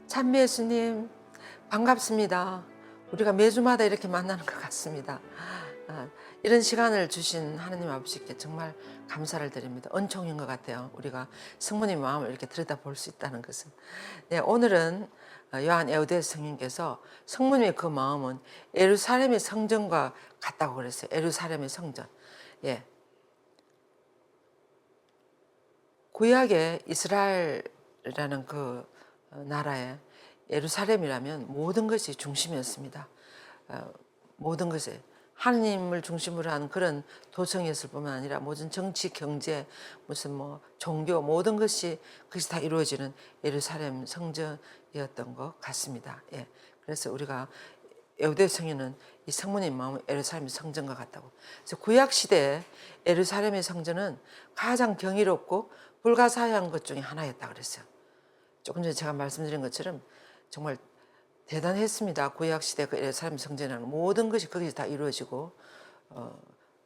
찬미 예수님 반갑습니다. 우리가 매주마다 이렇게 만나는 것 같습니다. 이런 시간을 주신 하나님 아버지께 정말 감사를 드립니다. 은총인 것 같아요. 우리가 성모님 마음을 이렇게 들여다볼 수 있다는 것은. 네, 오늘은 요한 에우대 성인께서 성모님의 그 마음은 예루살렘의 성전과 같다고 그랬어요. 예루살렘의 성전. 예, 구약의 이스라엘이라는 그 나라에 예루살렘이라면 모든 것이 중심이었습니다. 모든 것에 하나님을 중심으로 한 그런 도성이었을 뿐만 아니라 모든 정치, 경제, 무슨 뭐 종교 모든 것이 다 이루어지는 예루살렘 성전이었던 것 같습니다. 예. 그래서 우리가 에우대 성에는 이 성모님 마음은 예루살렘 성전과 같다고. 그래서 구약 시대에 예루살렘의 성전은 가장 경이롭고 불가사의한 것 중에 하나였다 그랬어요. 조금 전에 제가 말씀드린 것처럼 정말 대단했습니다. 구약 시대 그 예루살렘 성전에는 모든 것이 거기서 다 이루어지고,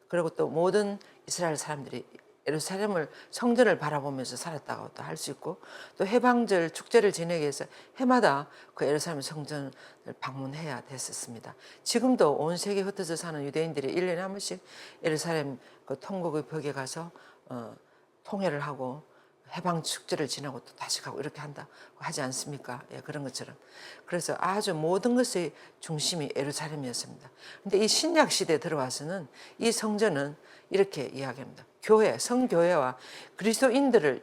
그리고 또 모든 이스라엘 사람들이 예루살렘을 성전을 바라보면서 살았다고도 할 수 있고, 또 해방절 축제를 지내기 위해서 해마다 그 예루살렘 성전을 방문해야 됐었습니다. 지금도 온 세계 흩어져 사는 유대인들이 1년에 한 번씩 예루살렘 그 통곡의 벽에 가서 통회를 하고 해방 축제를 지나고 또 다시 가고 이렇게 한다 하지 않습니까? 예, 그런 것처럼. 그래서 아주 모든 것의 중심이 예루살렘이었습니다. 근데 이 신약 시대에 들어와서는 이 성전은 이렇게 이야기합니다. 교회, 성교회와 그리스도인들을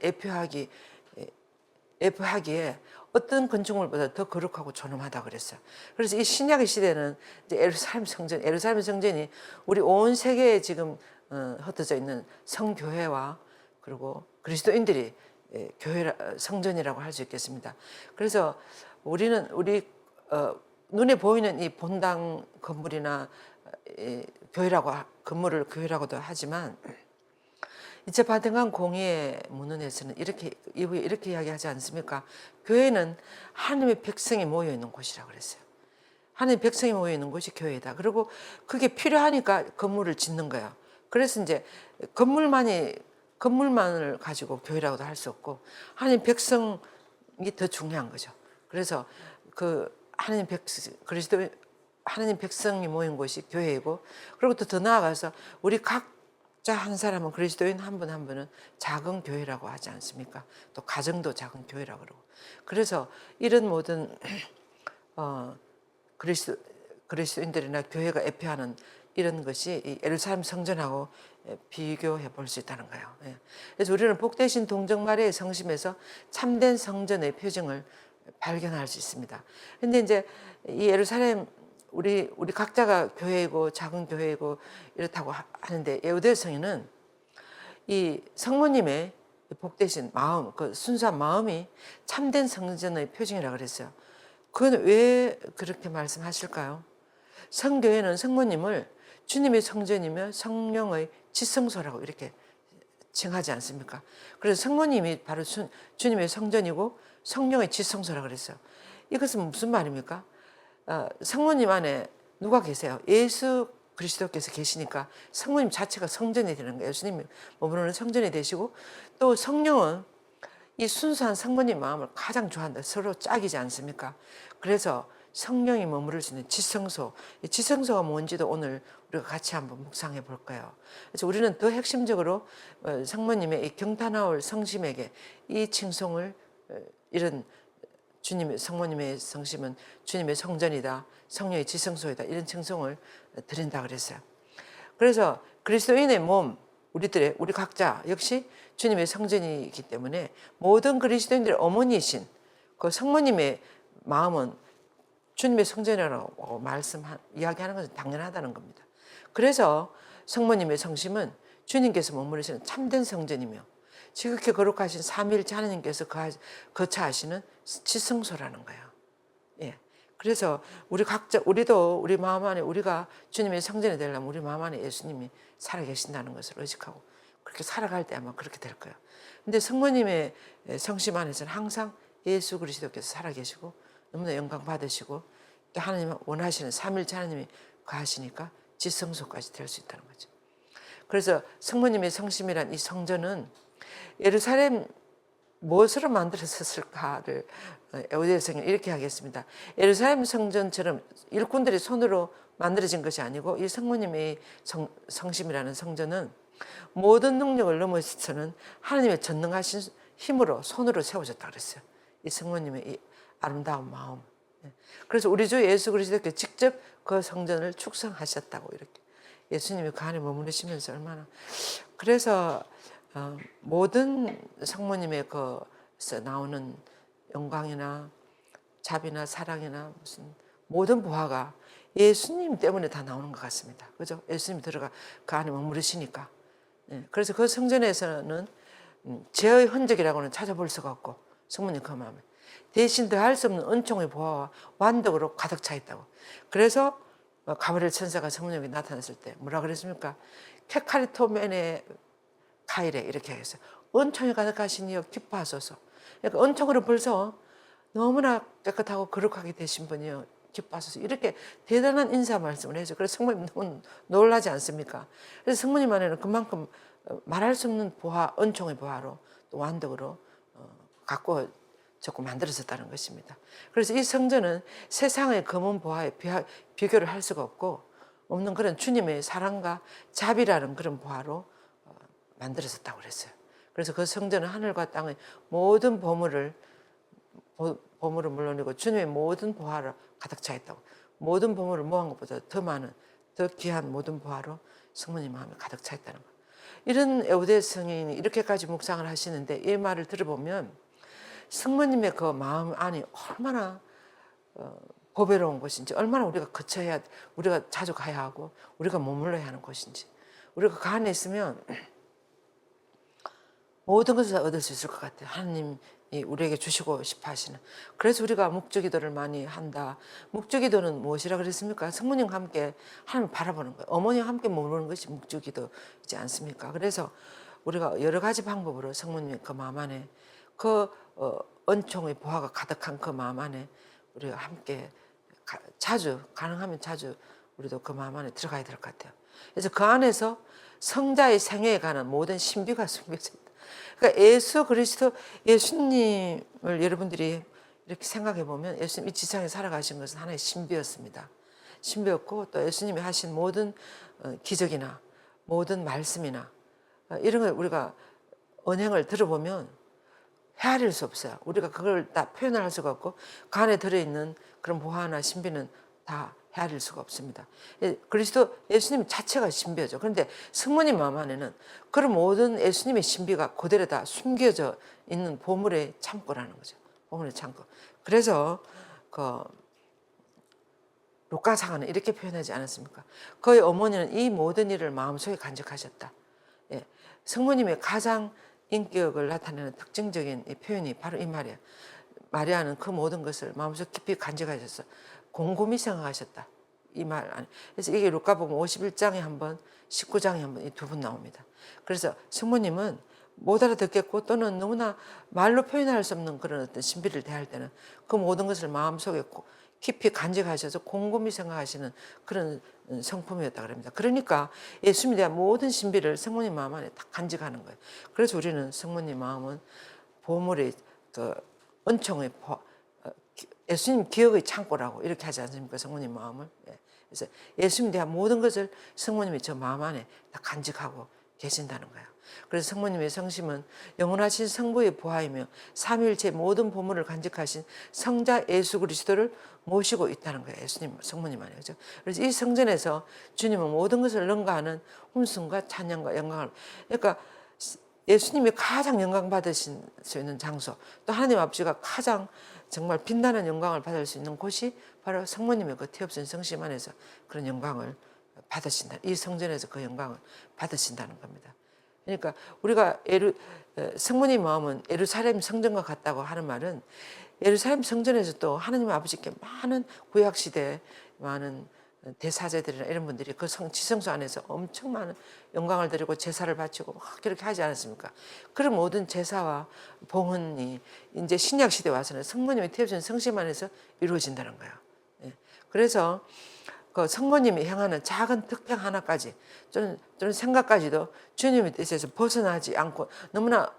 예표하기에 어떤 건축물보다 더 거룩하고 존엄하다 그랬어요. 그래서 이 신약의 시대는 이제 예루살렘 성전이 우리 온 세계에 지금 흩어져 있는 성교회와 그리고 그리스도인들이 교회 성전이라고 할 수 있겠습니다. 그래서 우리 눈에 보이는 이 본당 건물이나 건물을 교회라고도 하지만 이제 바티칸 공의회 문헌에서는 이렇게 이야기하지 않습니까? 교회는 하나님의 백성이 모여 있는 곳이라고 그랬어요. 하나님의 백성이 모여 있는 곳이 교회다. 그리고 그게 필요하니까 건물을 짓는 거예요. 그래서 이제 건물만을 가지고 교회라고도 할 수 없고 하나님 백성이 더 중요한 거죠. 그래서 그 하나님 백성이 모인 곳이 교회이고, 그리고 또 더 나아가서 우리 각자 한 사람은 그리스도인 한 분 한 분은 작은 교회라고 하지 않습니까? 또 가정도 작은 교회라고 그러고. 그래서 이런 모든 그리스도인들이나 교회가 예표하는 이런 것이 이 예루살렘 성전하고 비교해 볼 수 있다는 거예요. 예. 그래서 우리는 복되신 동정 마리아의 성심에서 참된 성전의 표징을 발견할 수 있습니다. 근데 이제 이 예루살렘 우리 각자가 교회이고 작은 교회이고 이렇다고 하는데, 예우대성에는 이 성모님의 복되신 마음, 그 순수한 마음이 참된 성전의 표징이라고 그랬어요. 그건 왜 그렇게 말씀하실까요? 성교회는 성모님을 주님의 성전이며 성령의 지성소라고 이렇게 칭하지 않습니까? 그래서 성모님이 바로 주님의 성전이고 성령의 지성소라고 그랬어요. 이것은 무슨 말입니까? 성모님 안에 누가 계세요? 예수 그리스도께서 계시니까 성모님 자체가 성전이 되는 거예요. 예수님이 머무르는 성전이 되시고, 또 성령은 이 순수한 성모님 마음을 가장 좋아한다. 서로 짝이지 않습니까? 그래서 성령이 머무를 수 있는 지성소, 이 지성소가 뭔지도 오늘 우리가 같이 한번 묵상해 볼 거예요. 그래서 우리는 더 핵심적으로 성모님의 이 경탄하올 성심에게 이 칭송을, 이런 성모님의 성심은 주님의 성전이다, 성령의 지성소이다, 이런 칭송을 드린다 그랬어요. 그래서 그리스도인의 몸, 우리 각자 역시 주님의 성전이기 때문에 모든 그리스도인들의 어머니이신 그 성모님의 마음은 주님의 성전이라고 이야기하는 것은 당연하다는 겁니다. 그래서 성모님의 성심은 주님께서 머무르시는 참된 성전이며 지극히 거룩하신 삼위일체 하나님께서 거처하시는 지성소라는 거예요. 예. 그래서 우리도 우리 마음 안에 우리가 주님의 성전이 되려면 우리 마음 안에 예수님이 살아계신다는 것을 의식하고 그렇게 살아갈 때 아마 그렇게 될 거예요. 근데 성모님의 성심 안에서는 항상 예수 그리스도께서 살아계시고 너무나 영광 받으시고 또 하나님 원하시는 삼위일체 하나님이 거하시니까 지성소까지 될 수 있다는 거죠. 그래서 성모님의 성심이란 이 성전은 예루살렘 무엇으로 만들어졌을까를 에우대성이 이렇게 하겠습니다. 예루살렘 성전처럼 일꾼들이 손으로 만들어진 것이 아니고 이 성모님의 성심이라는 성전은 모든 능력을 넘어서는 하나님의 전능하신 힘으로 손으로 세워졌다 그랬어요. 이 성모님의 이 아름다운 마음. 그래서 우리 주 예수 그리스도께 직접 그 성전을 축성하셨다고 이렇게 예수님이 그 안에 머무르시면서 얼마나 그래서 모든 성모님의 그에서 나오는 영광이나 자비나 사랑이나 무슨 모든 보화가 예수님 때문에 다 나오는 것 같습니다. 그죠? 예수님 들어가 그 안에 머무르시니까. 그래서 그 성전에서는 죄의 흔적이라고는 찾아볼 수가 없고 성모님 그 마음에 대신 더할 수 없는 은총의 보화와 완덕으로 가득 차 있다고. 그래서 가브리엘 천사가 성모님에게 나타났을 때 뭐라 그랬습니까? 케카리토멘의 카이레 이렇게 했어요. 은총이 가득하신 이여 기뻐하소서. 그러니까 은총으로 벌써 너무나 깨끗하고 거룩하게 되신 분이여 기뻐하소서. 이렇게 대단한 인사 말씀을 해서 그래서 성모님 너무 놀라지 않습니까? 그래서 성모님 안에는 그만큼 말할 수 없는 보화, 은총의 보화로 또 완덕으로 갖고 자꾸 만들어졌다는 것입니다. 그래서 이 성전은 세상의 검은 보화에 비교를 할 수가 없는 그런 주님의 사랑과 자비라는 그런 보화로 만들어졌다고 그랬어요. 그래서 그 성전은 하늘과 땅의 모든 보물을 물론이고 주님의 모든 보화로 가득 차 있다고. 모든 보물을 모은 것보다 더 많은 더 귀한 모든 보화로 성모님 마음에 가득 차 있다는 거예요. 이런 에우대 성인이 이렇게까지 묵상을 하시는데 이 말을 들어보면 성모님의 그 마음 안이 얼마나 보배로운 곳인지, 얼마나 우리가 거쳐야, 우리가 자주 가야 하고 우리가 머물러야 하는 곳인지, 우리가 그 안에 있으면 모든 것을 얻을 수 있을 것 같아요. 하나님이 우리에게 주시고 싶어 하시는. 그래서 우리가 묵주기도를 많이 한다. 묵주기도는 무엇이라 그랬습니까? 성모님과 함께 하나님을 바라보는 거예요. 어머니와 함께 머무는 것이 묵주기도이지 않습니까? 그래서 우리가 여러 가지 방법으로 성모님의 그 마음 안에 그 은총의 보화가 가득한 그 마음 안에 우리가 함께 자주, 가능하면 자주 우리도 그 마음 안에 들어가야 될 것 같아요. 그래서 그 안에서 성자의 생애에 관한 모든 신비가 숨겨져 있다. 그러니까 예수 그리스도, 예수님을 여러분들이 이렇게 생각해 보면 예수님 이 지상에 살아가신 것은 하나의 신비였습니다. 신비였고 또 예수님이 하신 모든 기적이나 모든 말씀이나 이런 걸 우리가 언행을 들어보면 헤아릴 수 없어요. 우리가 그걸 다 표현할 수가 없고 그 안에 들어있는 그런 보화나 신비는 다 헤아릴 수가 없습니다. 그리스도 예수님 자체가 신비죠. 그런데 성모님 마음 안에는 그런 모든 예수님의 신비가 그대로 다 숨겨져 있는 보물의 창고라는 거죠. 보물의 창고. 그래서 그 루카사가는 이렇게 표현하지 않았습니까? 그의 어머니는 이 모든 일을 마음속에 간직하셨다. 예. 성모님의 가장 인격을 나타내는 특징적인 이 표현이 바로 이 말이에요. 마리아는 그 모든 것을 마음속 깊이 간직하셔서 곰곰이 생각하셨다. 이 말 안에. 그래서 이게 루카복음 51장에 한 번, 19장에 한 번 이 두 번 나옵니다. 그래서 성모님은 못 알아듣겠고 또는 너무나 말로 표현할 수 없는 그런 어떤 신비를 대할 때는 그 모든 것을 마음속에 깊이 간직하셔서 곰곰이 생각하시는 그런 성품이었다 그럽니다. 그러니까 예수님에 대한 모든 신비를 성모님 마음 안에 다 간직하는 거예요. 그래서 우리는 성모님 마음은 보물의 그 은총의 예수님 기억의 창고라고 이렇게 하지 않습니까? 성모님 마음을. 그래서 예수님에 대한 모든 것을 성모님이 저 마음 안에 다 간직하고 계신다는 거예요. 그래서 성모님의 성심은 영원하신 성부의 보화이며 삼위일체 모든 보물을 간직하신 성자 예수 그리스도를 모시고 있다는 거예요. 예수님, 성모님 안에. 그죠? 그래서 이 성전에서 주님은 모든 것을 능가하는 hum승과 찬양과 영광을. 그러니까 예수님이 가장 영광 받으실 수 있는 장소, 또 하나님 아버지가 가장 정말 빛나는 영광을 받을 수 있는 곳이 바로 성모님의 그 태엽신 성심 안에서 그런 영광을 받으신다. 이 성전에서 그 영광을 받으신다는 겁니다. 그러니까 우리가 성모님 마음은 예루살렘 성전과 같다고 하는 말은 예루살렘 성전에서 또 하나님 아버지께 많은 구약시대 많은 대사제들이나 이런 분들이 그 지성소 안에서 엄청 많은 영광을 드리고 제사를 바치고 막 그렇게 하지 않았습니까? 그런 모든 제사와 봉헌이 이제 신약 시대 와서는 성모님이 태워진 성심 안에서 이루어진다는 거예요. 그래서 그 성모님이 행하는 작은 특행 하나까지 또는 생각까지도 주님의 뜻에서 벗어나지 않고 너무나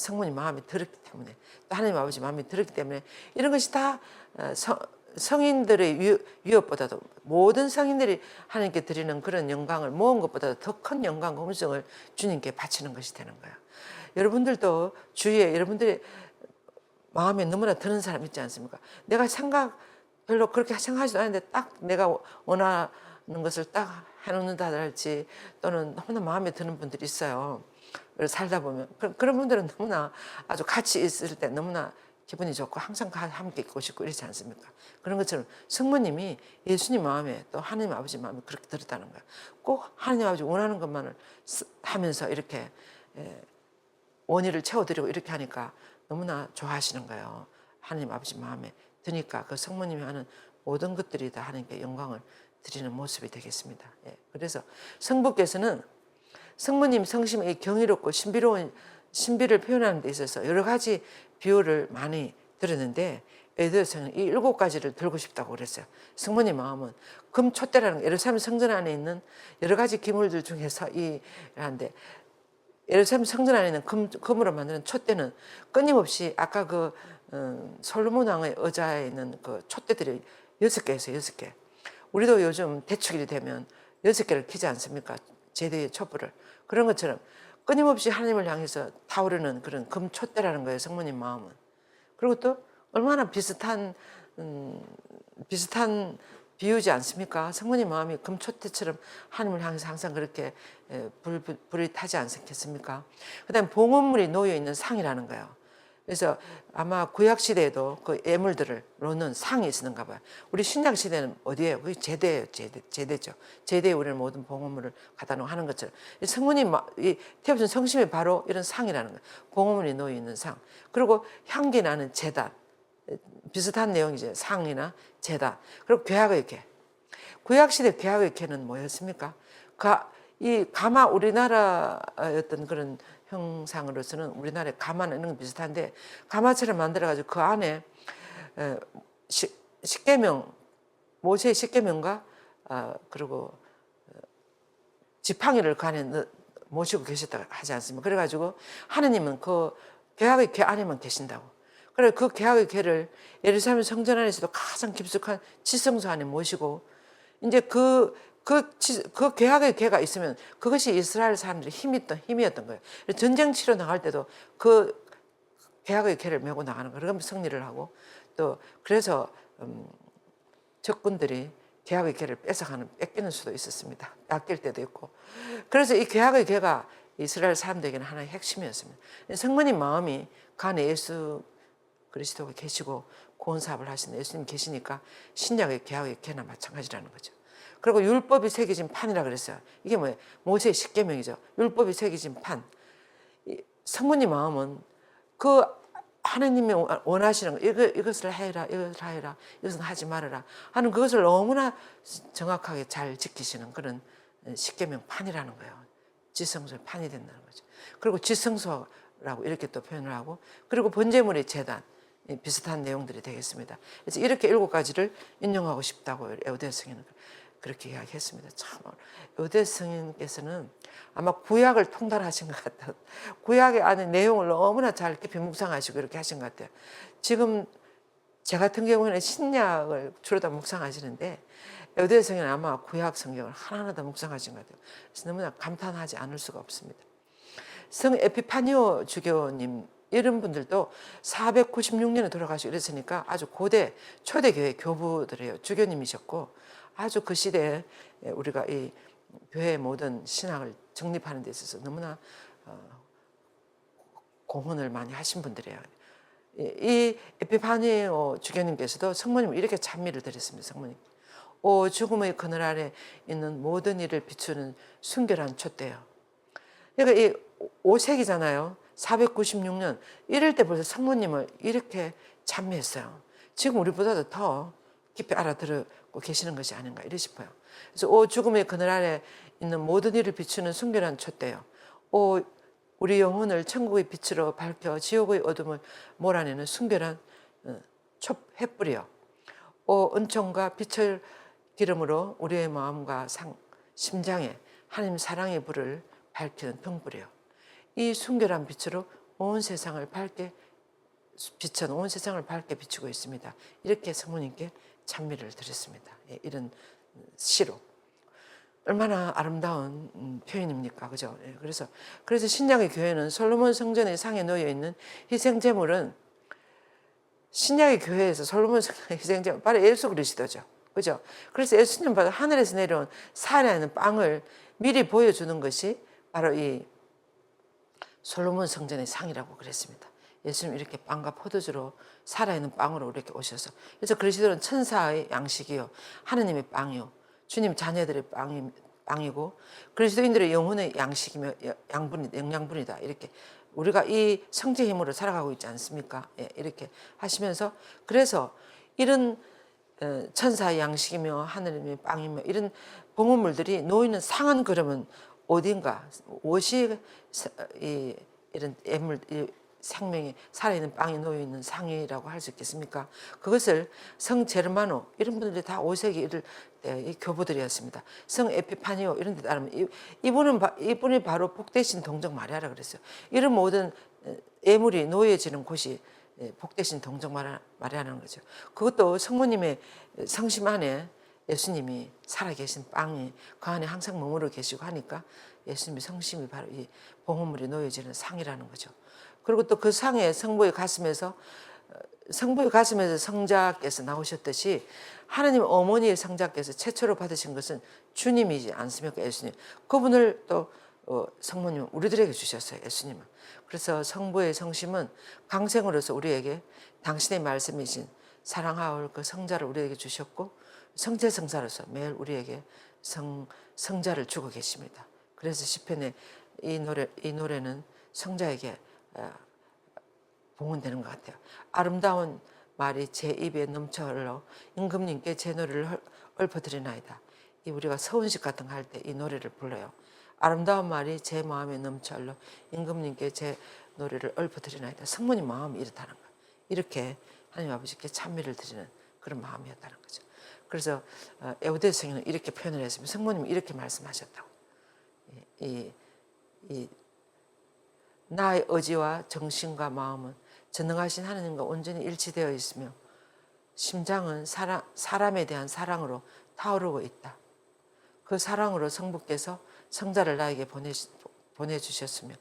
성모님 마음이 들었기 때문에, 또 하나님 아버지 마음이 들었기 때문에 이런 것이 다 성인들의 위협보다도, 모든 성인들이 하나님께 드리는 그런 영광을 모은 것보다도 더 큰 영광과 hum성을 주님께 바치는 것이 되는 거예요. 여러분들도 주위에 여러분들이 마음에 너무나 드는 사람 있지 않습니까? 내가 별로 그렇게 생각하지도 않는데 딱 내가 원하는 것을 딱 해놓는다랄지, 또는 너무나 마음에 드는 분들이 있어요. 그래서 살다 보면 그런 분들은 너무나 아주 같이 있을 때 너무나 기분이 좋고 항상 함께 있고 싶고 이러지 않습니까? 그런 것처럼 성모님이 예수님 마음에, 또 하나님 아버지 마음에 그렇게 들었다는 거예요. 꼭 하나님 아버지 원하는 것만을 하면서 이렇게 원의를 채워드리고 이렇게 하니까 너무나 좋아하시는 거예요. 하나님 아버지 마음에 드니까 그 성모님이 하는 모든 것들이 다 하나님께 영광을 드리는 모습이 되겠습니다. 그래서 성부께서는 성모님 성심의 경이롭고 신비로운 신비를 표현하는 데 있어서 여러 가지 비유를 많이 들었는데, 에드에서는 이 7가지를 들고 싶다고 그랬어요. 성모님 마음은 금촛대라는 예루살렘 성전 안에 있는 여러 가지 기물들 중에서 이라는데, 예루살렘 성전 안에 있는 금으로 만드는 촛대는 끊임없이 아까 그 솔로몬 왕의 의자에 있는 그 촛대들이 6개 있어요. 6개. 우리도 요즘 대축일이 되면 6개를 켜지 않습니까? 제대의 촛불을. 그런 것처럼 끊임없이 하나님을 향해서 타오르는 그런 금촛대라는 거예요. 성모님 마음은. 그리고 또 얼마나 비슷한 비유지 않습니까? 성모님 마음이 금촛대처럼 하나님을 향해서 항상 그렇게 불이 타지 않겠습니까? 그 다음에 봉헌물이 놓여있는 상이라는 거예요. 그래서 아마 구약시대에도 그 예물들을 놓는 상이 있었는가 봐요. 우리 신약시대는 어디예요? 그게 제대예요. 제대죠. 제대에 우리는 모든 봉헌물을 갖다 놓고 하는 것처럼, 성모님 태우신 성심이 바로 이런 상이라는 거예요. 봉헌물이 놓여있는 상. 그리고 향기 나는 제단. 비슷한 내용이죠. 상이나 제단. 그리고 괴악의 궤. 구약시대 괴악의 궤는 뭐였습니까? 이 가마, 우리나라였던 그런 형상으로서는 우리나라의 가마는 이런 건 비슷한데, 가마처럼 만들어가지고 그 안에 십계명, 모세의 십계명과 그리고 지팡이를 그 안에 모시고 계셨다고 하지 않습니까? 그래가지고 하느님은 그 괴악의 궤 안에만 계신다고. 그래, 그 괴악의 궤를 예루살렘 성전 안에서도 가장 깊숙한 지성소 안에 모시고, 이제 그 괴악의 궤가 있으면 그것이 이스라엘 사람들의 힘이었던 거예요. 전쟁 치러 나갈 때도 그 괴악의 궤를 메고 나가는 거예요. 그러면 승리를 하고, 또 그래서 적군들이 괴악의 궤를 뺏기는 수도 있었습니다. 낚일 때도 있고. 그래서 이 괴악의 궤가 이스라엘 사람들에게는 하나의 핵심이었습니다. 성모님 마음이 그 안에 예수 그리스도가 계시고 구원 사업을 하시는 예수님 계시니까 신약의 개혁의 개나 마찬가지라는 거죠. 그리고 율법이 새겨진 판이라 그랬어요. 이게 뭐예요? 모세의 십계명이죠. 율법이 새겨진 판. 성모님 마음은 그 하나님이 원하시는 거, 이것을 해라, 이것을 하라, 이것은 하지 말아라 하는 그것을 너무나 정확하게 잘 지키시는 그런 십계명 판이라는 거예요. 지성소의 판이 된다는 거죠. 그리고 지성소라고 이렇게 또 표현을 하고, 그리고 번제물의 제단, 비슷한 내용들이 되겠습니다. 그래서 이렇게 7가지를 인용하고 싶다고 에우대 성인은 그렇게 이야기했습니다. 참 에우대 성인께서는 아마 구약을 통달하신 것 같아요. 구약의 안에 내용을 너무나 잘 깊이 묵상하시고 이렇게 하신 것 같아요. 지금 제 같은 경우에는 신약을 주로 다 묵상하시는데, 에우대 성인은 아마 구약 성경을 하나하나 다 묵상하신 것 같아요. 그래서 너무나 감탄하지 않을 수가 없습니다. 성 에피파니오 주교님 이런 분들도 496년에 돌아가시고 이랬으니까 아주 고대 초대교회 교부들이에요. 주교님이셨고, 아주 그 시대에 우리가 이 교회의 모든 신학을 정립하는 데 있어서 너무나 공헌을 많이 하신 분들이에요. 이 에피파니오 주교님께서도 성모님을 이렇게 찬미를 드렸습니다. 성모님, 오 죽음의 그늘 아래 있는 모든 일을 비추는 순결한 촛대요. 그러니까 이 5세기잖아요. 496년 이럴 때 벌써 성모님을 이렇게 찬미했어요. 지금 우리보다도 더 깊이 알아들고 계시는 것이 아닌가 이래 싶어요. 그래서 오 죽음의 그늘 아래 있는 모든 일을 비추는 순결한 촛대요. 오 우리 영혼을 천국의 빛으로 밝혀 지옥의 어둠을 몰아내는 순결한 횃불이요. 오 은총과 빛을 기름으로 우리의 마음과 심장에 하나님 사랑의 불을 밝히는 등불이요. 이 순결한 빛으로 온 세상을 밝게 빛은 온 세상을 밝게 비추고 있습니다. 이렇게 성모님께 찬미를 드렸습니다. 예, 이런 시로. 얼마나 아름다운 표현입니까? 그죠? 예, 그래서 신약의 교회는 솔로몬 성전의 상에 놓여 있는 희생 제물은 신약의 교회에서 솔로몬 성전의 희생 제물 바로 예수 그리스도죠. 그죠? 그래서 예수님 바로 하늘에서 내려온 살아있는 빵을 미리 보여주는 것이 바로 이 솔로몬 성전의 상이라고 그랬습니다. 예수님 이렇게 빵과 포도주로 살아있는 빵으로 이렇게 오셔서 그래서 그리스도는 천사의 양식이요 하느님의 빵이요 주님 자녀들의 빵이고 그리스도인들의 영혼의 양식이며 영양분이다. 이렇게 우리가 이 성제 힘으로 살아가고 있지 않습니까? 예, 이렇게 하시면서 그래서 이런 천사의 양식이며 하느님의 빵이며 이런 봉헌물들이 놓이는 상한 그릇은 어딘가 무엇이 이런 애물 생명이 살아있는 빵이 놓여있는 상이라고 할 수 있겠습니까? 그것을 성 제르마노 이런 분들이 다 5세기 이 교부들이었습니다. 성 에피파니오 이런 데 따르면 이분이 바로 복되신 동정 마리아라 그랬어요. 이런 모든 애물이 놓여지는 곳이 복되신 동정 마리아라는 거죠. 그것도 성모님의 성심 안에 예수님이 살아계신 빵이 그 안에 항상 머무르 계시고 하니까 예수님의 성심이 바로 이 봉헌물이 놓여지는 상이라는 거죠. 그리고 또 그 상에 성부의 가슴에서 성자께서 나오셨듯이 하나님 어머니의 성자께서 최초로 받으신 것은 주님이지 않습니까? 예수님. 그분을 또 성모님은 우리들에게 주셨어요. 예수님은. 그래서 성부의 성심은 강생으로서 우리에게 당신의 말씀이신 사랑하올 그 성자를 우리에게 주셨고 성제성사로서 매일 우리에게 성자를 주고 계십니다. 그래서 시편의 이 노래는 성자에게 봉헌되는 것 같아요. 아름다운 말이 제 입에 넘쳐 흘러 임금님께 제 노래를 읊어드리나이다. 이 우리가 서은식 같은 거 할 때 이 노래를 불러요. 아름다운 말이 제 마음에 넘쳐 흘러 임금님께 제 노래를 읊어드리나이다. 성모님 마음이 이렇다는 거예요. 이렇게 하나님 아버지께 찬미를 드리는 그런 마음이었다는 거죠. 그래서 에우데스 성경은 이렇게 표현을 했습니다. 성모님이 이렇게 말씀하셨다고. 나의 의지와 정신과 마음은 전능하신 하나님과 온전히 일치되어 있으며 심장은 사람에 대한 사랑으로 타오르고 있다. 그 사랑으로 성부께서 성자를 나에게 보내주셨으며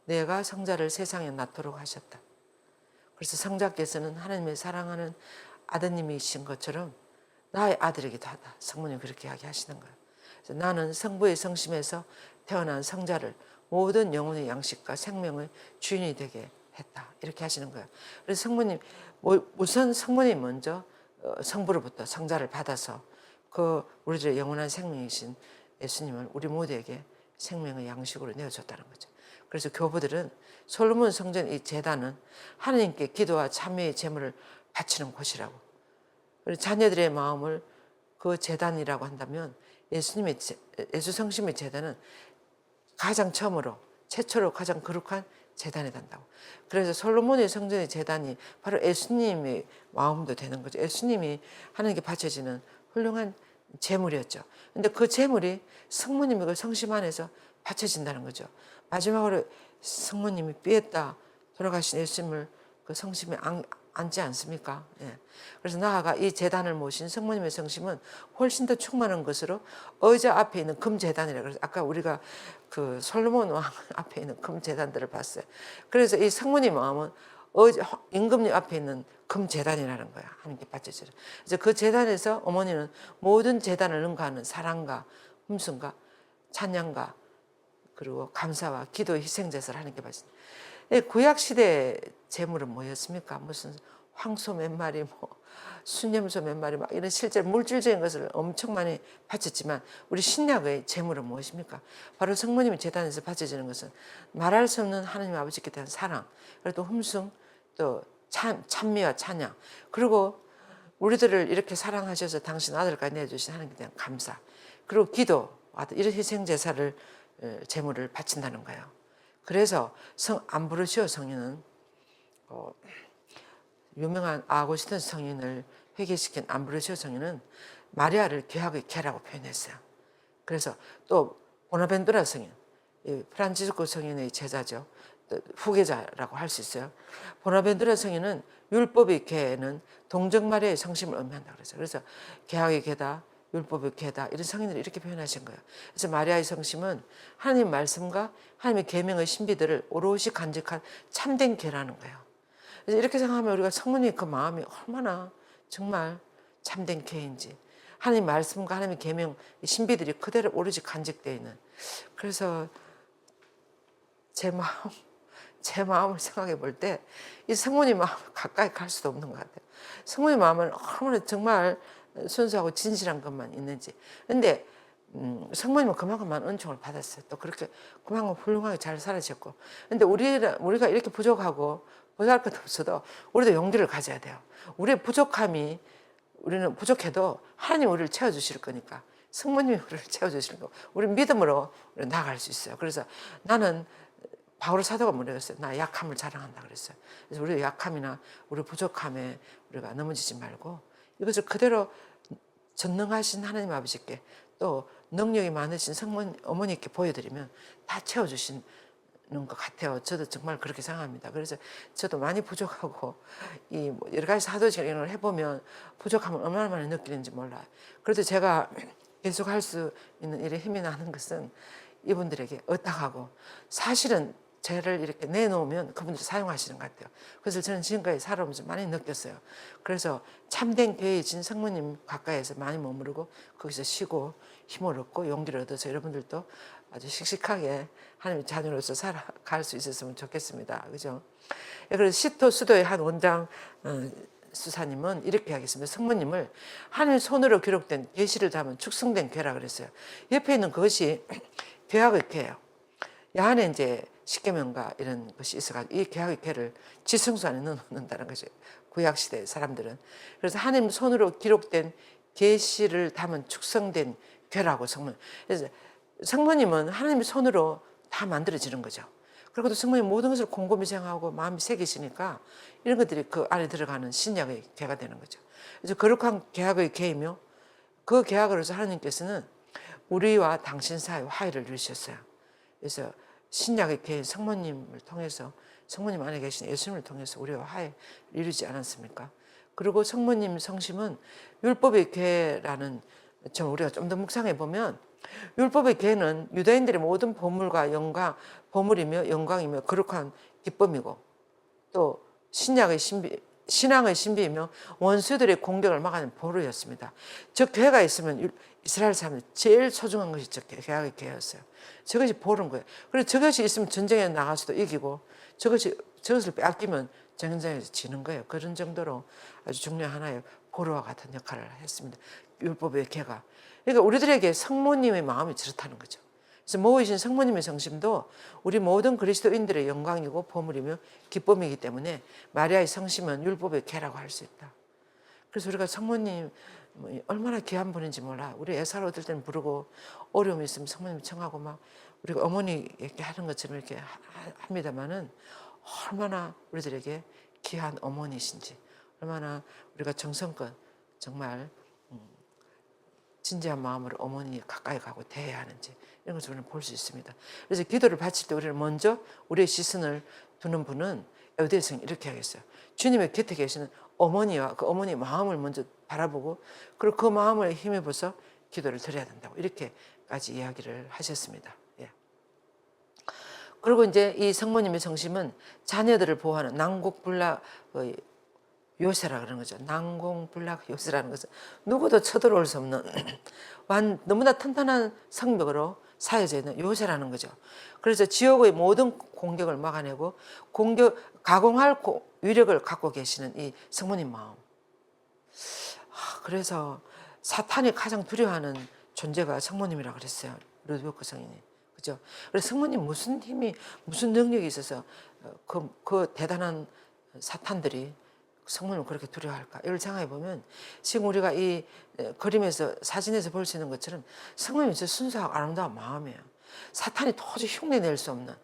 내가 성자를 세상에 낳도록 하셨다. 그래서 성자께서는 하나님의 사랑하는 아드님이신 것처럼 나의 아들이기도 하다. 성모님 그렇게 이야기하시는 거예요. 그래서 나는 성부의 성심에서 태어난 성자를 모든 영혼의 양식과 생명의 주인이 되게 했다. 이렇게 하시는 거예요. 그래서 성모님 우선 성모님 먼저 성부로부터 성자를 받아서 그 우리들의 영원한 생명이신 예수님을 우리 모두에게 생명의 양식으로 내어줬다는 거죠. 그래서 교부들은 솔로몬 성전 이 제단은 하나님께 기도와 참회의 제물을 바치는 곳이라고. 그리고 자녀들의 마음을 그 제단이라고 한다면 예수 성심의 제단은 가장 처음으로 최초로 가장 거룩한 제단이 된다고. 그래서 솔로몬의 성전의 제단이 바로 예수님의 마음도 되는 거죠. 예수님이 하나님께 바쳐지는 훌륭한 제물이었죠. 근데 그 제물이 성모님의 그 성심 안에서 바쳐진다는 거죠. 마지막으로 성모님이 삐했다 돌아가신 예수님을 그 성심에 앉지 않습니까? 예. 그래서 나아가 이 제단을 모신 성모님의 성심은 훨씬 더 충만한 것으로 의자 앞에 있는 금 제단이라 그래서 아까 우리가 그 솔로몬 왕 앞에 있는 금 제단들을 봤어요. 그래서 이 성모님 마음은 임금님 앞에 있는 금 제단이라는 거야. 하나님께 바쳐지는. 그래서 그 제단에서 어머니는 모든 제단을 능가하는 사랑과 hum승과 찬양과 그리고 감사와 기도 희생 제사를 하나님께 바친다. 구약 시대 제물은 뭐였습니까? 무슨 황소 몇 마리, 순염소 몇 마리, 막 이런 실제 물질적인 것을 엄청 많이 바쳤지만 우리 신약의 제물은 무엇입니까? 바로 성모님의 제단에서 바쳐지는 것은 말할 수 없는 하나님 아버지께 대한 사랑, 그리고 또 hum승, 또 찬미와 찬양, 그리고 우리들을 이렇게 사랑하셔서 당신 아들까지 내주신 하나님께 대한 감사, 그리고 기도, 이런 희생 제사를 제물을 바친다는 거예요. 그래서 성 암브로시오 성인은 유명한 아고스틴 성인을 회개시킨 암브로시오 성인은 마리아를 귀하게 개라고 표현했어요. 그래서 또 보나벤투라 성인, 프란치스코 성인의 제자죠. 후계자라고 할 수 있어요. 보나벤투라 성인은 율법의 계는 동정 마리아의 성심을 의미한다 그랬어요. 그래서 계약의 계다, 율법의 계다 이런 성인들이 이렇게 표현하신 거예요. 그래서 마리아의 성심은 하나님 말씀과 하나님의 계명의 신비들을 오롯이 간직한 참된 계라는 거예요. 그래서 이렇게 생각하면 우리가 성모님의 그 마음이 얼마나 정말 참된 계인지, 하나님 말씀과 하나님의 계명 신비들이 그대로 오롯이 간직되어 있는. 그래서 제 마음을 생각해 볼 때 이 성모님 마음을 가까이 갈 수도 없는 것 같아요. 성모님 마음은 얼마나 정말 순수하고 진실한 것만 있는지. 근데 성모님은 그만큼 많은 은총을 받았어요. 또 그렇게 그만큼 훌륭하게 잘 살아셨고. 근데 우리가 이렇게 부족하고 보잘 것 없어도 우리도 용기를 가져야 돼요. 우리의 부족함이, 우리는 부족해도 하나님 우리를 채워주실 거니까, 성모님이 우리를 채워주실 거고, 우리 믿음으로 우리 나아갈 수 있어요. 그래서 나는 바울 사도가 뭐랬어요? 나 약함을 자랑한다 그랬어요. 그래서 우리의 약함이나 우리 부족함에 우리가 넘어지지 말고 이것을 그대로 전능하신 하나님 아버지께, 또 능력이 많으신 어머니께 보여드리면 다 채워주시는 것 같아요. 저도 정말 그렇게 생각합니다. 그래서 저도 많이 부족하고 이 여러 가지 사도직을 해보면 부족함을 얼마나 많이 느끼는지 몰라요. 그래도 제가 계속 할 수 있는 일에 힘이 나는 것은 이분들에게 의탁하고, 사실은 저를 이렇게 내놓으면 그분들이 사용하시는 것 같아요. 그래서 저는 지금까지 살아오면서 많이 느꼈어요. 그래서 참된 교회의 진 성모님 가까이에서 많이 머무르고 거기서 쉬고 힘을 얻고 용기를 얻어서 여러분들도 아주 씩씩하게 하나님의 자녀로서 살아갈 수 있었으면 좋겠습니다. 그죠? 그래서 시토 수도의 한 원장 수사님은 이렇게 하겠습니다. 성모님을 하나님의 손으로 기록된 계시를 담은 축성된 괴라 그랬어요. 옆에 있는 그것이 계약의 괴예요. 이 안에 이제 십계명과 이런 것이 있어가지고 이 계약의 괴를 지성소 안에 넣는다는 거죠. 구약 시대 사람들은. 그래서 하나님 손으로 기록된 계시를 담은 축성된 괴라고 성모님. 그래서 성모님은 하나님의 손으로 다 만들어지는 거죠. 그리고 또 성모님 모든 것을 곰곰이 생각하고 마음이 새기시니까 이런 것들이 그 안에 들어가는 신약의 계가 되는 거죠. 그래서 거룩한 계약의 계이며, 그 계약으로서 하나님께서는 우리와 당신 사이에 화해를 이루셨어요. 그래서 신약의 계인 성모님을 통해서, 성모님 안에 계신 예수님을 통해서 우리와 화해 이루지 않았습니까? 그리고 성모님 성심은 율법의 계라는 점, 우리가 좀 더 묵상해 보면 율법의 계는 유다인들의 모든 보물과 영광, 보물이며 영광이며 거룩한 기쁨이고, 또 신약의 신비, 신앙의 신비이며 원수들의 공격을 막아낸 보루였습니다. 저 계가 있으면 이스라엘 사람들 제일 소중한 것이 저 계약의 계였어요. 저것이 보루인 거예요. 그래서 저것이 있으면 전쟁에 나가서도 이기고, 저것을 빼앗기면 전쟁에서 지는 거예요. 그런 정도로 아주 중요한 하나의 보루와 같은 역할을 했습니다. 율법의 계가. 그러니까 우리들에게 성모님의 마음이 저렇다는 거죠. 그래서 모이신 성모님의 성심도 우리 모든 그리스도인들의 영광이고 보물이며 기쁨이기 때문에 마리아의 성심은 율법의 계라고 할 수 있다. 그래서 우리가 성모님 얼마나 귀한 분인지 몰라. 우리 애살 얻을 때는 부르고 어려움이 있으면 성모님 청하고 막 우리가 어머니 이렇게 하는 것처럼 이렇게 합니다만은 얼마나 우리들에게 귀한 어머니신지, 얼마나 우리가 정성껏 정말 진지한 마음으로 어머니 가까이 가고 대해야 하는지, 이런 것을 우리는 볼 수 있습니다. 그래서 기도를 바칠 때 우리는 먼저 우리의 시선을 두는 분은 에우대성이 이렇게 하겠어요. 주님의 곁에 계시는 어머니와 그 어머니의 마음을 먼저 바라보고, 그리고 그 마음을 힘입어서 기도를 드려야 된다고 이렇게까지 이야기를 하셨습니다. 예. 그리고 이제 이 성모님의 성심은 자녀들을 보호하는 난곡불락 요새라 그러는 거죠. 난공불락 요새라는 것은 누구도 쳐들어올 수 없는 너무나 튼튼한 성벽으로 사여져 있는 요새라는 거죠. 그래서 지옥의 모든 공격을 막아내고 가공할 위력을 갖고 계시는 이 성모님 마음. 그래서 사탄이 가장 두려워하는 존재가 성모님이라 그랬어요. 루드베크 성인이. 그죠? 그래서 성모님 무슨 힘이, 무슨 능력이 있어서 그 대단한 사탄들이 성모님을 그렇게 두려워할까? 이걸 생각해 보면 지금 우리가 이 그림에서, 사진에서 볼 수 있는 것처럼 성모님이 저 순수하고 아름다운 마음이에요. 사탄이 도저히 흉내낼 수 없는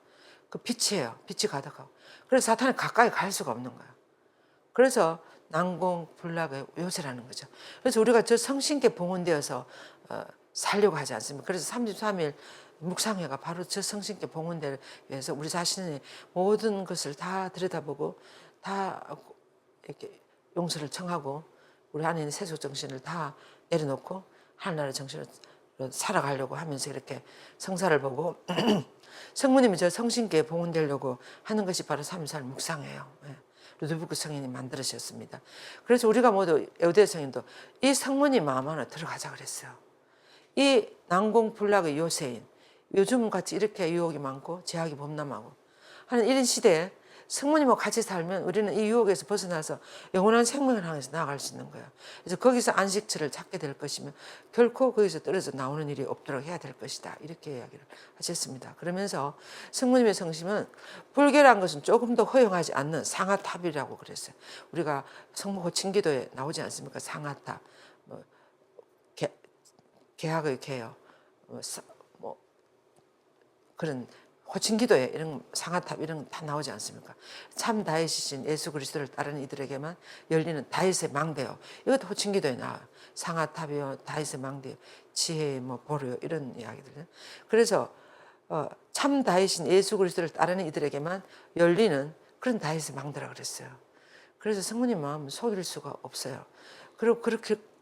그 빛이에요. 빛이 가득하고. 그래서 사탄이 가까이 갈 수가 없는 거예요. 그래서 난공불락의 요새라는 거죠. 그래서 우리가 저 성신께 봉헌되어서 살려고 하지 않습니까? 그래서 33일 묵상회가 바로 저 성신께 봉헌되기 위해서 우리 자신의 모든 것을 다 들여다보고 다 이렇게 용서를 청하고 우리 안에 있는 세속 정신을 다 내려놓고 하늘나라 정신으로 살아가려고 하면서 이렇게 성사를 보고 성모님이 저 성신께 봉헌되려고 하는 것이 바로 3.3 묵상회예요. 예. 루드비크 성인이 만들으셨습니다. 그래서 우리가 모두 에우대 성인도 이 성모님 마음 안에 들어가자 그랬어요. 이 난공불락의 요새인 요즘 같이 이렇게 유혹이 많고 제약이 범람하고 하는 이런 시대에 성모님하고 같이 살면 우리는 이 유혹에서 벗어나서 영원한 생명을 향해서 나아갈 수 있는 거예요. 그래서 거기서 안식처를 찾게 될 것이며 결코 거기서 떨어져 나오는 일이 없도록 해야 될 것이다. 이렇게 이야기를 하셨습니다. 그러면서 성모님의 성심은 불결한 것은 조금 더 허용하지 않는 상하탑이라고 그랬어요. 우리가 성모 호칭기도에 나오지 않습니까? 상하탑, 뭐 개학의 개요, 뭐 그런 호칭기도에 이런 상하탑 이런 거 다 나오지 않습니까? 참 다윗이신 예수 그리스도를 따르는 이들에게만 열리는 다윗의 망대요. 이것도 호칭기도에 나와요. 상하탑이요, 다윗의 망대, 지혜의 뭐 보루요 이런 이야기들. 그래서 참 다윗인 예수 그리스도를 따르는 이들에게만 열리는 그런 다윗의 망대라 그랬어요. 그래서 성모님 마음은 속일 수가 없어요. 그리고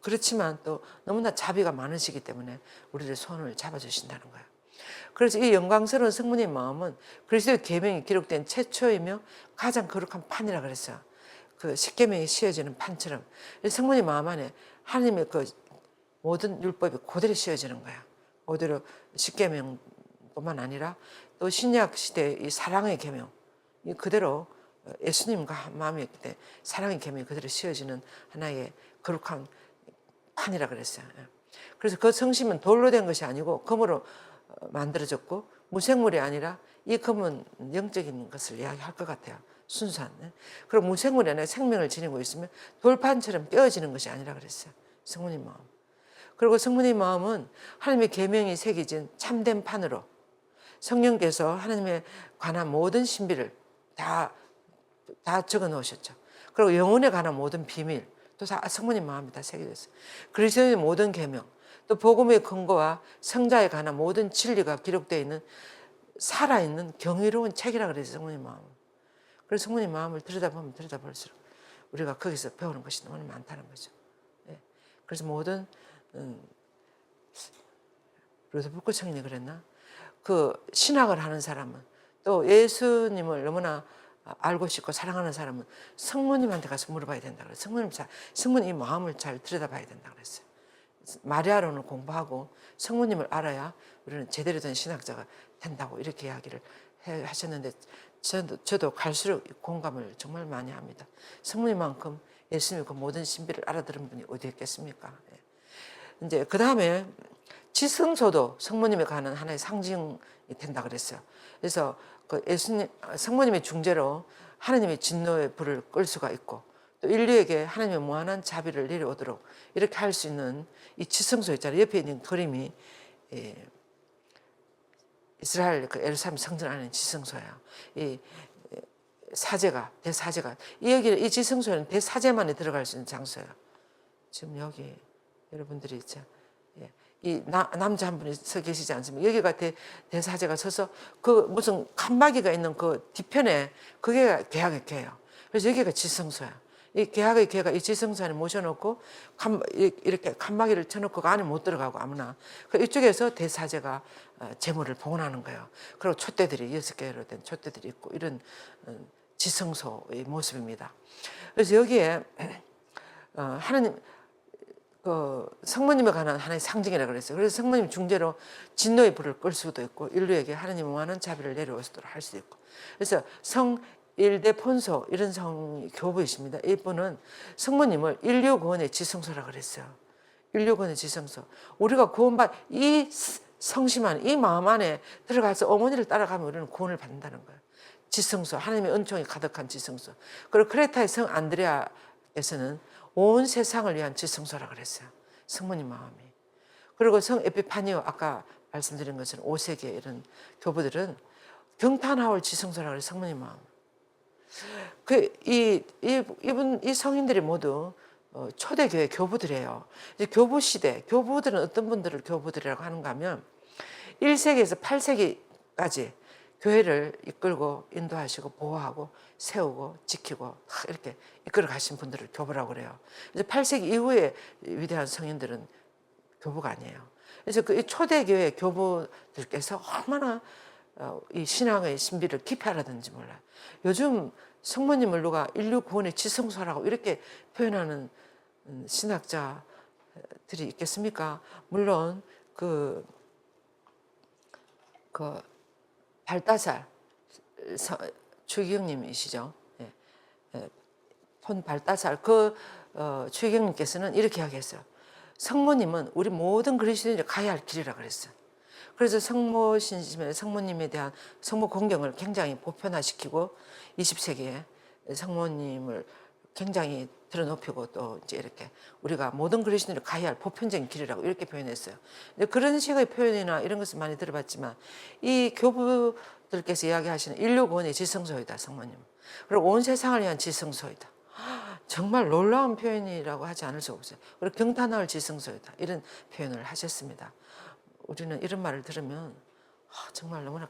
그렇지만 또 너무나 자비가 많으시기 때문에 우리를 손을 잡아주신다는 거예요. 그래서 이 영광스러운 성모님 마음은 그리스도의 계명이 기록된 최초이며 가장 거룩한 판이라 그랬어요. 그 십계명이 씌어지는 판처럼 성모님 마음 안에 하나님의 그 모든 율법이 그대로 씌어지는 거야. 그대로 십계명뿐만 아니라 또 신약 시대의 이 사랑의 계명, 이 그대로 예수님과 한 마음이었기 때문에 사랑의 계명이 그대로 씌어지는 하나의 거룩한 판이라 그랬어요. 그래서 그 성심은 돌로 된 것이 아니고 금으로 만들어졌고 무생물이 아니라 이 금은 영적인 것을 이야기할 것 같아요. 순수한. 그리고 무생물이 아니라 생명을 지니고 있으면 돌판처럼 뼈어지는 것이 아니라 그랬어요. 성모님 마음. 그리고 성모님 마음은 하나님의 계명이 새겨진 참된 판으로 성령께서 하나님에 관한 모든 신비를 다 적어 놓으셨죠. 그리고 영혼에 관한 모든 비밀 또 다 성모님 마음이 다 새겨졌어요. 그리스도의 모든 계명 또 복음의 근거와 성자에 관한 모든 진리가 기록되어 있는 살아있는 경이로운 책이라 그래서 성모님 마음. 그래서 성모님 마음을 들여다보면 들여다볼수록 우리가 거기서 배우는 것이 너무 많다는 거죠. 예. 그래서 모든 루드비크 성인이 그랬나? 그 신학을 하는 사람은 또 예수님을 너무나 알고 싶고 사랑하는 사람은 성모님한테 가서 물어봐야 된다 그랬어요. 성모님 이 마음을 잘 들여다봐야 된다 그랬어요. 마리아론을 공부하고 성모님을 알아야 우리는 제대로 된 신학자가 된다고 이렇게 이야기를 하셨는데 저도 갈수록 공감을 정말 많이 합니다. 성모님만큼 예수님의 그 모든 신비를 알아들은 분이 어디 있겠습니까? 이제 그 다음에 지성소도 성모님에 관한 하나의 상징이 된다 그랬어요. 그래서 그 성모님의 중재로 하나님의 진노의 불을 끌 수가 있고 또 인류에게 하나님의 무한한 자비를 내려오도록 이렇게 할 수 있는 이 지성소 있잖아요. 옆에 있는 그림이 이스라엘 그 예루살렘 성전 안에 지성소예요. 이 사제가 대사제가 이 지성소에는 대사제만이 들어갈 수 있는 장소예요. 지금 여기 여러분들이 있죠. 이 남자 한 분이 서 계시지 않습니까? 여기가 대사제가 서서 그 무슨 칸막이가 있는 그 뒤편에 그게 개학의 개예요. 그래서 여기가 지성소야. 이 개학의 개가 이 지성소 안에 모셔놓고 이렇게 칸막이를 쳐놓고 그 안에 못 들어가고 아무나. 이쪽에서 대사제가 제물을 봉헌하는 거예요. 그리고 촛대들이 6개로 된 촛대들이 있고 이런 지성소의 모습입니다. 그래서 여기에 하나님 그 성모님에 관한 하나의 상징이라 그랬어요. 그래서 성모님 중재로 진노의 불을 끌 수도 있고 인류에게 하나님의 무한한 자비를 내려오도록 할 수도 있고. 그래서 성 일대폰소 이런 성이 교부이십니다. 이분은 성모님을 인류 구원의 지성소라 그랬어요. 인류 구원의 지성소. 우리가 구원받 이 성심 안에 이 마음 안에 들어가서 어머니를 따라가면 우리는 구원을 받는다는 거예요. 지성소, 하나님의 은총이 가득한 지성소. 그리고 크레타의 성 안드레아에서는 온 세상을 위한 지성소라 그랬어요. 성모님 마음이. 그리고 성 에피파니오 아까 말씀드린 것처럼 5세기의 이런 교부들은 경탄하올 지성소라 그래요. 성모님 마음. 이 성인들이 모두 초대교회 교부들이에요. 이제 교부 시대, 교부들은 어떤 분들을 교부들이라고 하는가 하면 1세기에서 8세기까지 교회를 이끌고 인도하시고 보호하고 세우고 지키고 이렇게 이끌어 가신 분들을 교부라고 그래요. 이제 8세기 이후에 위대한 성인들은 교부가 아니에요. 그래서 그 초대교회 교부들께서 얼마나 이 신앙의 신비를 깊이 알아듣는지 몰라요. 요즘 성모님을 누가 인류 구원의 지성소라고 이렇게 표현하는 신학자들이 있겠습니까? 물론 그 발다살 추기경님이시죠. 예, 예, 폰 발다살 추기경님께서는 이렇게 이야기했어요. 성모님은 우리 모든 그리스도인이 가야 할 길이라 그랬어요. 그래서 성모 신심에 성모님에 대한 성모 공경을 굉장히 보편화시키고 20세기에 성모님을 굉장히 드러높이고 또 이제 이렇게 우리가 모든 그리스도인이 가야 할 보편적인 길이라고 이렇게 표현했어요. 그런 식의 표현이나 이런 것을 많이 들어봤지만 이 교부들께서 이야기하시는 인류 구원의 지성소이다 성모님. 그리고 온 세상을 위한 지성소이다. 정말 놀라운 표현이라고 하지 않을 수 없어요. 그리고 경탄할 지성소이다. 이런 표현을 하셨습니다. 우리는 이런 말을 들으면 정말 너무나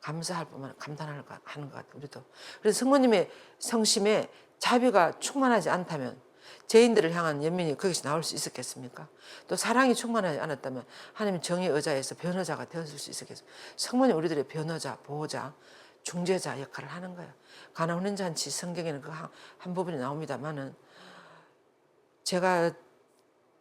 감사할 뿐만 아니라 감탄하는 것 같아요. 우리도. 그래서 성모님의 성심에 자비가 충만하지 않다면 죄인들을 향한 연민이 거기서 나올 수 있었겠습니까? 또 사랑이 충만하지 않았다면 하나님 정의 의자에서 변호자가 되었을 수 있었겠습니까? 성모님 우리들의 변호자, 보호자, 중재자 역할을 하는 거예요. 가나 혼인잔치 성경에는 그 한 부분이 나옵니다만은 제가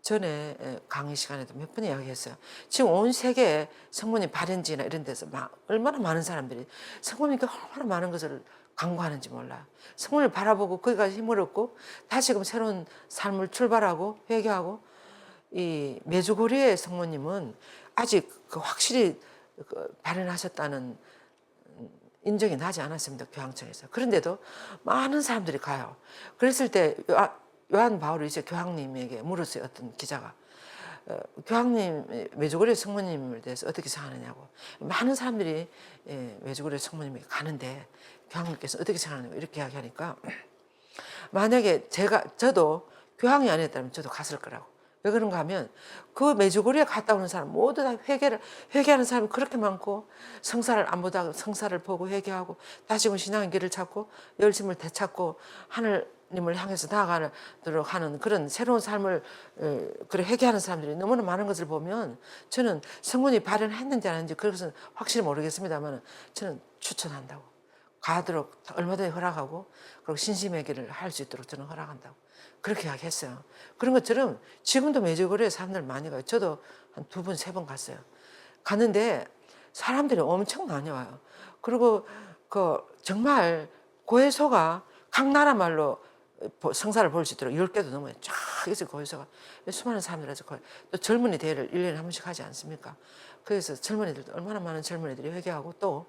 전에 강의 시간에도 몇 번 이야기했어요. 지금 온 세계에 성모님 발연지나 이런 데서 얼마나 많은 사람들이 성모님께 얼마나 많은 것을 강구하는지 몰라요. 성모님을 바라보고 거기가 힘을 얻고 다시금 새로운 삶을 출발하고 회개하고 이 메주고리의 성모님은 아직 확실히 발연하셨다는 인정이 나지 않았습니다. 교황청에서. 그런데도 많은 사람들이 가요. 그랬을 때 요한 바울이 이제 교황님에게 물었어요. 어떤 기자가. 교황님, 메주고리 성모님에 대해서 어떻게 생각하느냐고. 많은 사람들이 메주고리 성모님에게 가는데 교황님께서 어떻게 생각하느냐고 이렇게 이야기하니까 만약에 저도 교황이 아니었다면 저도 갔을 거라고. 왜 그런가 하면 그 메주고리에 갔다 오는 사람 모두 다 회개하는 사람이 그렇게 많고 성사를 안 보다가 성사를 보고 회개하고 다시금 신앙의 길을 찾고 열심을 되찾고 하늘님을 향해서 나아가도록 하는 그런 새로운 삶을 그래 회개하는 사람들이 너무나 많은 것을 보면 저는 성문이 발현했는지 안 했는지 그것은 확실히 모르겠습니다만 저는 추천한다고. 가도록 얼마든지 허락하고 그리고 신심의 길을 할 수 있도록 저는 허락한다고 그렇게 이야기했어요. 그런 것처럼 지금도 메주고리에 사람들 많이 가요. 저도 한 2번, 3번 갔어요. 갔는데 사람들이 엄청 많이 와요. 그리고 정말 고해소가 각 나라 말로 성사를 볼 수 있도록 10개도 넘어요. 쫙 있어요, 고해소가. 수많은 사람들이 와서 또 젊은이 대회를 1년에 한 번씩 하지 않습니까? 그래서 젊은이들도 얼마나 많은 젊은이들이 회개하고 또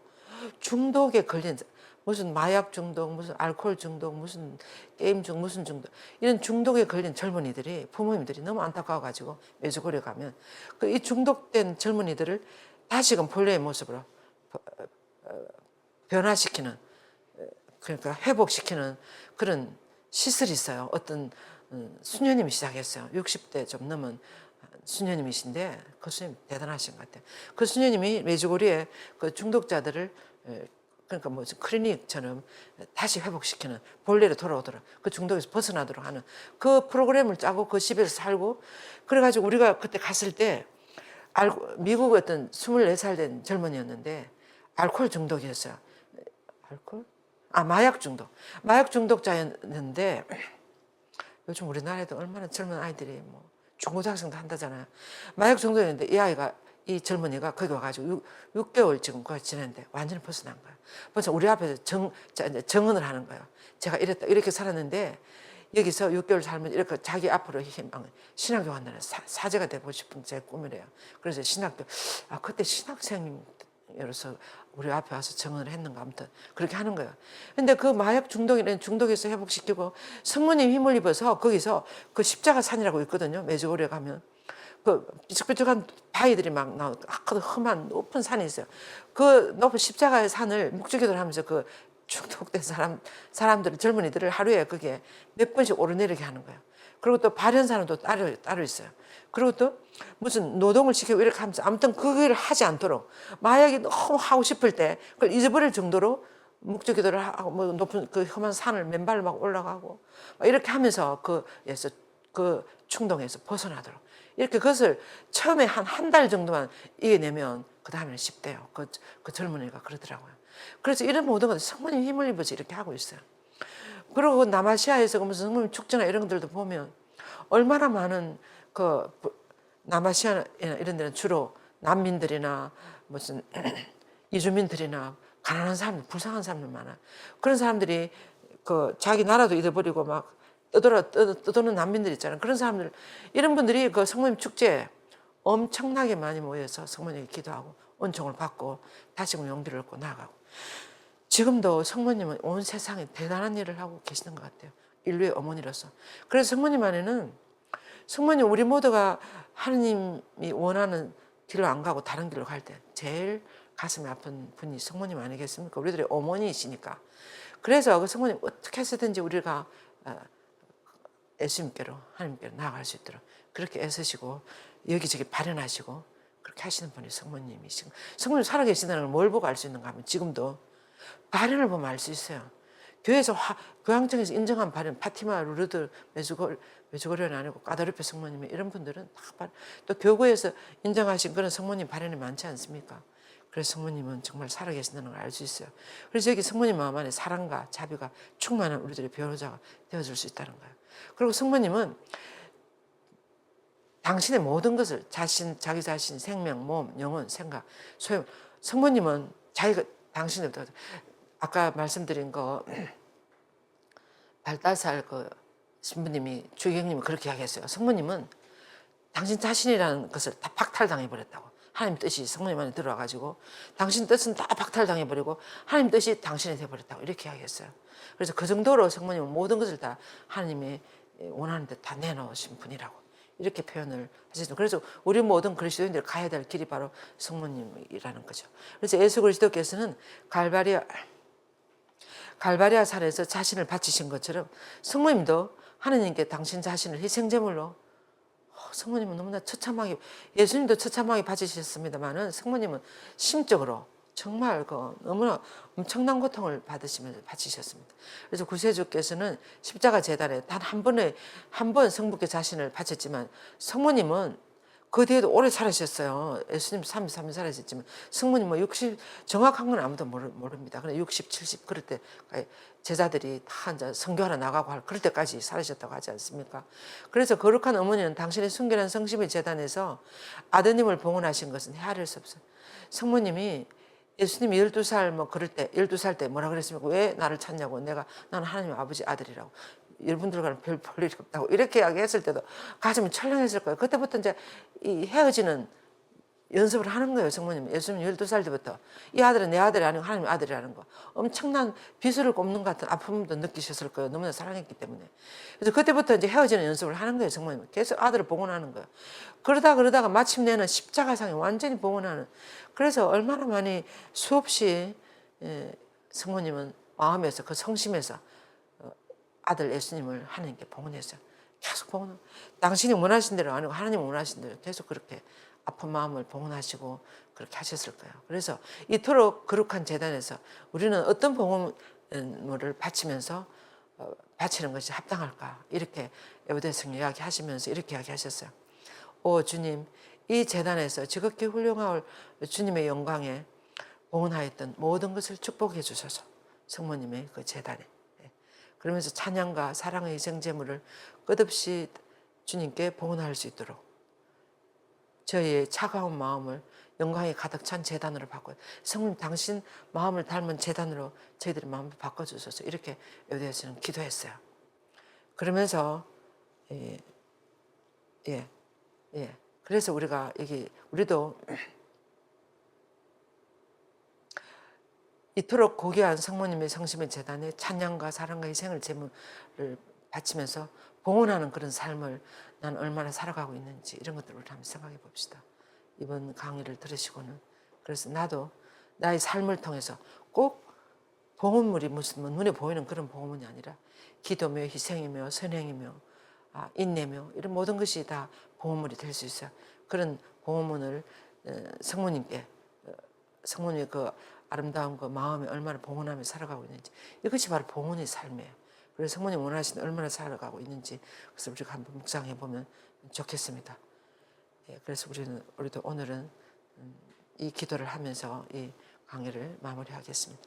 중독에 걸린 무슨 마약 중독, 무슨 알코올 중독, 무슨 게임 중독, 무슨 중독 이런 중독에 걸린 젊은이들이 부모님들이 너무 안타까워가지고 메주고리에 가면 이 중독된 젊은이들을 다시금 본래의 모습으로 변화시키는 그러니까 회복시키는 그런 시설이 있어요. 어떤 수녀님이 시작했어요. 60대 좀 넘은 수녀님이신데 그 수녀님 대단하신 것 같아요. 그 수녀님이 메주고리에 그 중독자들을 그러니까 뭐 클리닉처럼 다시 회복시키는 본래로 돌아오도록 그 중독에서 벗어나도록 하는 그 프로그램을 짜고 그 집에서 살고 그래가지고 우리가 그때 갔을 때 미국 어떤 24살 된 젊은이였는데 알코올 중독이었어요. 알코올? 마약 중독. 마약 중독자였는데 요즘 우리나라에도 얼마나 젊은 아이들이 뭐 중고등학생도 한다잖아요. 마약 중독이었는데 이 젊은이가 거기 와가지고 6개월 지금 거기 지냈는데 완전히 벗어난 거야. 벌써 우리 앞에서 정언을 하는 거야. 제가 이렇게 살았는데 여기서 6개월 살면 이렇게 자기 앞으로 신학교 간다는 사제가 되고 싶은 제 꿈이래요. 그래서 신학교 그때 신학생으로서 우리 앞에 와서 정언을 했는가 아무튼 그렇게 하는 거예요. 근데 그 마약 중독이라는 중독에서 회복시키고 성모님 힘을 입어서 거기서 그 십자가 산이라고 있거든요. 메주고리에 가면 그 삐죽삐죽한 바위들이 막 나오고 험한 높은 산이 있어요. 그 높은 십자가의 산을 묵주기도를 하면서 그 중독된 사람들을 젊은이들을 하루에 그게 몇 번씩 오르내리게 하는 거예요. 그리고 또 발현사는 또 따로 있어요. 그리고 또 무슨 노동을 시키고 이렇게 하면서 아무튼 그걸 하지 않도록 만약에 너무 하고 싶을 때 그걸 잊어버릴 정도로 묵주기도를 하고 뭐 높은 그 험한 산을 맨발로 막 올라가고 막 이렇게 하면서 그에서 그 충동에서 벗어나도록 이렇게 그것을 처음에 한 달 정도만 이겨내면 그 다음에는 쉽대요. 그 젊은이가 그러더라고요. 그래서 이런 모든 것을 성모님 힘을 입어서 이렇게 하고 있어요. 그리고 남아시아에서 무슨 성모님 축제나 이런 것들도 보면 얼마나 많은 그 남아시아 이런 데는 주로 난민들이나 무슨 이주민들이나 가난한 사람들, 불쌍한 사람들 많아. 그런 사람들이 그 자기 나라도 잃어버리고 막 떠도는 난민들 있잖아요. 그런 사람들, 이런 분들이 그 성모님 축제에 엄청나게 많이 모여서 성모님께 기도하고 은총을 받고 다시금 용기를 얻고 나아가고. 지금도 성모님은 온 세상에 대단한 일을 하고 계시는 것 같아요. 인류의 어머니로서. 그래서 성모님 안에는 성모님 우리 모두가 하느님이 원하는 길로 안 가고 다른 길로 갈 때 제일 가슴이 아픈 분이 성모님 아니겠습니까? 우리들의 어머니이시니까. 그래서 그 성모님 어떻게 해서든지 우리가 예수님께로 하나님께로 나아갈 수 있도록 그렇게 애쓰시고 여기저기 발현하시고 그렇게 하시는 분이 성모님이시고, 성모님 살아계신다는 걸 뭘 보고 알 수 있는가 하면 지금도 발현을 보면 알 수 있어요. 교회에서 교황청에서 인정한 발현, 파티마, 루르드, 메주고리온 아니고 까다르페 성모님 이런 분들은 다 또 교구에서 인정하신 그런 성모님 발현이 많지 않습니까? 그래서 성모님은 정말 살아계신다는 걸 알 수 있어요. 그래서 여기 성모님 마음 안에 사랑과 자비가 충만한 우리들의 변호자가 되어줄 수 있다는 거예요. 그리고 성모님은 당신의 모든 것을 자기 자신, 생명, 몸, 영혼, 생각, 소용. 성모님은 당신의 아까 말씀드린 거 발달살 그 신부님이 주경님이 그렇게 이야기했어요. 성모님은 당신 자신이라는 것을 다 박탈당해 버렸다고. 하나님 뜻이 성모님 안에 들어와 가지고 당신 뜻은 다 박탈당해 버리고 하나님 뜻이 당신이 돼 버렸다고 이렇게 이야기했어요. 그래서 그 정도로 성모님은 모든 것을 다 하나님이 원하는 데 다 내놓으신 분이라고 이렇게 표현을 하시죠. 그래서 우리 모든 그리스도인들이 가야 될 길이 바로 성모님이라는 거죠. 그래서 예수 그리스도께서는 갈바리아 산에서 자신을 바치신 것처럼 성모님도 하느님께 당신 자신을 희생제물로, 성모님은 너무나 처참하게, 예수님도 처참하게 바치셨습니다만은 성모님은 심적으로 정말 너무나 엄청난 고통을 받으시면서 바치셨습니다. 그래서 구세주께서는 십자가 제단에 단 한 번 성부께 자신을 바쳤지만 성모님은 그 뒤에도 오래 살으셨어요. 예수님 33년 살으셨지만 성모님 60 정확한 건 아무도 모릅니다. 그런데 60, 70 그럴 때 제자들이 다 이제 선교하러 나가고 그럴 때까지 살으셨다고 하지 않습니까? 그래서 거룩한 어머니는 당신의 순결한 성심의 제단에서 아드님을 봉헌하신 것은 헤아릴 수 없어요. 성모님이 예수님이 12살 그럴 때 12살 때 뭐라 그랬습니까? 왜 나를 찾냐고. 나는 하나님 아버지 아들이라고. 여러분들과는 별 볼 일이 없다고 이렇게 이야기했을 때도 가슴이 철렁했을 거예요. 그때부터 이제 이 헤어지는 연습을 하는 거예요. 성모님. 예수님 12살 때부터 이 아들은 내 아들이 아니고 하나님 아들이라는 거. 엄청난 비수를 꼽는 것 같은 아픔도 느끼셨을 거예요. 너무나 사랑했기 때문에. 그래서 그때부터 이제 헤어지는 연습을 하는 거예요. 성모님. 계속 아들을 봉헌하는 거예요. 그러다가 마침내는 십자가상에 완전히 봉헌하는. 그래서 얼마나 많이 수없이 성모님은 마음에서 그 성심에서 아들 예수님을 하나님께 봉헌했어요. 계속 봉헌. 당신이 원하신 대로 아니고 하나님 원하신 대로 계속 그렇게 아픈 마음을 봉헌하시고 그렇게 하셨을 거예요. 그래서 이토록 거룩한 제단에서 우리는 어떤 봉헌물을 바치면서 바치는 것이 합당할까? 이렇게 에베대성 이야기하시면서 이렇게 이야기하셨어요. 오 주님, 이 제단에서 지극히 훌륭할 주님의 영광에 봉헌하였던 모든 것을 축복해 주소서. 성모님의 그 제단에. 그러면서 찬양과 사랑의 희생제물을 끝없이 주님께 봉헌할 수 있도록 저희의 차가운 마음을 영광이 가득 찬 제단으로 바꿔요. 성님 당신 마음을 닮은 제단으로 저희들의 마음을 바꿔주소서. 이렇게 에베대서는 기도했어요. 그러면서 그래서 우리도 이토록 고귀한 성모님의 성심의 제단에 찬양과 사랑과 희생을 제물을 바치면서 봉헌하는 그런 삶을 난 얼마나 살아가고 있는지 이런 것들을 한번 생각해 봅시다. 이번 강의를 들으시고는. 그래서 나도 나의 삶을 통해서 꼭 봉헌물이 무슨 눈에 보이는 그런 봉헌이 아니라 기도며 희생이며 선행이며 인내며 이런 모든 것이 다 보호문이 될 수 있어요. 그런 보호문을 성모님께 성모님의 그 아름다운 그 마음이 얼마나 봉헌하며 살아가고 있는지 이것이 바로 봉헌의 삶이에요. 그래서 성모님 원하시는 얼마나 살아가고 있는지 그래서 우리가 한번 묵상해 보면 좋겠습니다. 예, 그래서 우리도 오늘은 이 기도를 하면서 이 강의를 마무리하겠습니다.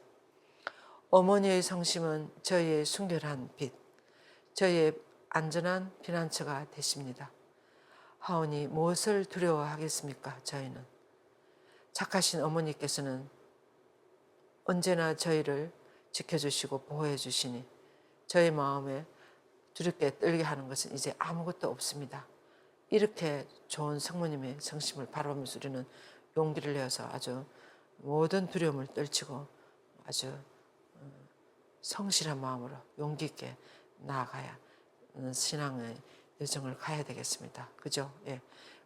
어머니의 성심은 저희의 순결한 빛, 저희의 안전한 피난처가 되십니다. 하오니 무엇을 두려워하겠습니까? 저희는 착하신 어머니께서는 언제나 저희를 지켜주시고 보호해 주시니 저희 마음에 두렵게 떨게 하는 것은 이제 아무것도 없습니다. 이렇게 좋은 성모님의 성심을 바라보면서 우리는 용기를 내어서 아주 모든 두려움을 떨치고 아주 성실한 마음으로 용기 있게 나아가야 신앙의 여정을 가야 되겠습니다. 그죠? 예.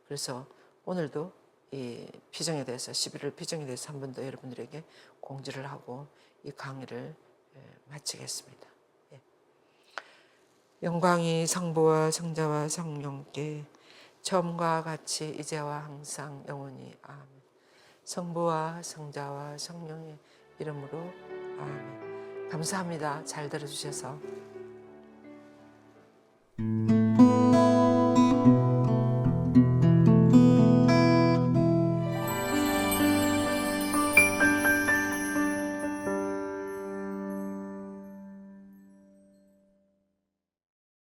그래서 오늘도 이 피정에 대해서 11월 피정에 대해서 한 번 더 여러분들에게 공지를 하고 이 강의를 마치겠습니다. 예. 영광이 성부와 성자와 성령께 처음과 같이 이제와 항상 영원히 아멘. 성부와 성자와 성령의 이름으로 아멘. 감사합니다. 잘 들어주셔서.